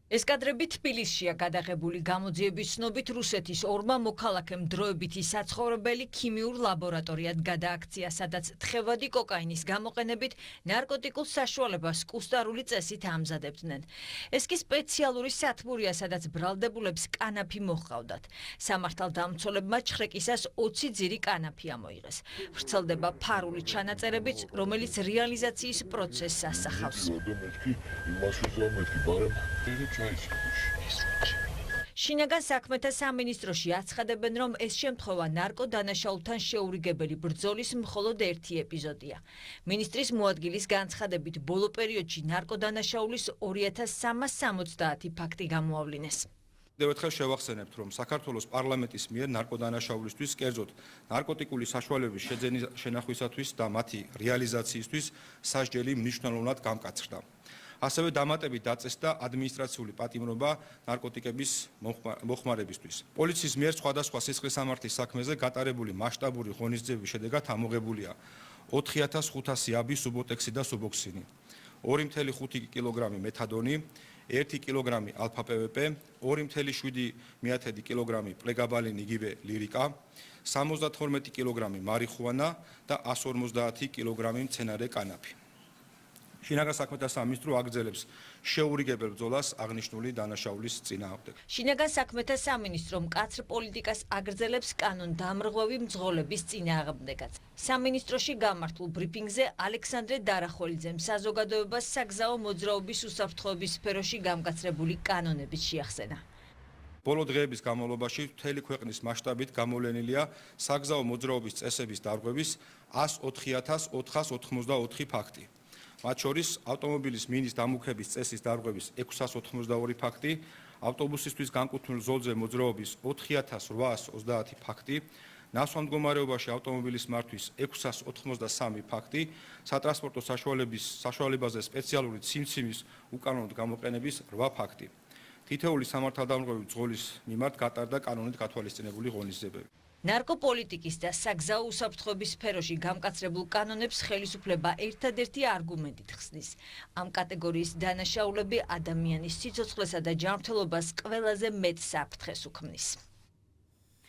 ეს კადრები თბილისშია გადაღებული. გამოძიების ცნობით რუსეთის ორმა მოქალაქემ დროებითი საცხოვრებელი ქიმიურ ლაბორატორიად გადააქცია, სადაც თხევადი კოკაინის გამოყენებით ნარკოტიკულ საშუალებას კუსტარული წესით ამზადებდნენ. ეს კი სპეციალური სათბურია, სადაც ბრალდებულებს კანაფი მოჰყავდათ. სამართალდამცველებმა ჩხრეკისას 20 ძირი კანაფი ამოიღეს. ვრცელდება ფარული ჩანაწერებიც, რომელიც რეალიზაციის პროცესს ასახავს. შინაგან საქმეთა სამინისტროში აცხადებენ, რომ ეს შემთხვევა ნარკოდანაშაულთან შეურიგებელი ბრძოლის მხოლოდ ერთი ეპიზოდია. მინისტრის მოადგილის განცხადებით, ბოლო პერიოდში ნარკოდანაშაულის 2370 ფაქტი გამოავლინეს. კიდევ ერთხელ შევახსენებთ, რომ საქართველოს პარლამენტის მიერ ნარკოდანაშაულისთვის, კერძოდ ნარკოტიკული საშუალებების შენახვისათვის და მათი რეალიზაციისთვის სასჯელი მნიშვნელოვნად გამკაცრდა. ასევე დამატებით დაწესდა ადმინისტრაციული პატიმრობა ნარკოტიკების მოხმარებისთვის. პოლიციის მიერ სხვადასხვა სისხლისამართლის საქმეზე გატარებული მასშტაბური ღონისძიების შედეგად ამოღებულია 4500 აბი, სუბოტექსი და სუბოქსინი, 2,5 კილოგრამი მეთადონი, 1 კილოგრამი ალფა-პვპ, 2,7 კილოგრამი პლეგაბალინი, იგივე ლირიკა, 72 კილოგრამი მარიხუანა და 150 კილოგრამი მცენარე კანაფი. შინაგან საქმეთა სამინისტრო აგრძელებს შეურიგებელ ბრძოლას აღნიშნული დანაშაულის წინააღმდეგ. შინაგან საქმეთა სამინისტრო მკაცრ პოლიტიკას აგრძელებს კანონდამრღვევი მძღოლების წინააღმდეგაც. სამინისტროში გამართულ ბრიფინგზე ალექსანდრე დარახველიძემ საზოგადოებას საგზაო მოძრაობის უსაფრთხოების სფეროში გამკაცრებული კანონებით შეახსენა. ბოლო დღეების განმავლობაში მთელი ქვეყნის მასშტაბით გამოვლენილია საგზაო მოძრაობის წესების დარღვევის 104,484 ფაქტი. მათ შორის ავტომობილის მინის დამუქების წესის დარღვევის 682 ფაქტი, ავტობუსისთვის განკუთვნილ ზოლზე მოძრაობის 4830 ფაქტი, ნასვამ მდგომარეობაში ავტომობილის მართვის 683 ფაქტი, სატრანსპორტო საშუალებაზე სპეციალური ციმციმის უკანონოდ გამოყენების 8 ფაქტი. თითოეული სამართალდამრღვევი ბრძოლის მიმართ გატარდა კანონით გათვალისწინებული ღონისძიებები. ნარკოპოლიტიკის და საგზაო უსაფრთხოების სფეროში გამკაცრებულ კანონებს ხელისუფლება ერთადერთი არგუმენტით ხსნის. ამ კატეგორიის დანაშაულები ადამიანის სიცოცხლესა და ჯანმრთელობას ყველაზე მეტ საფრთხეს უქმნის.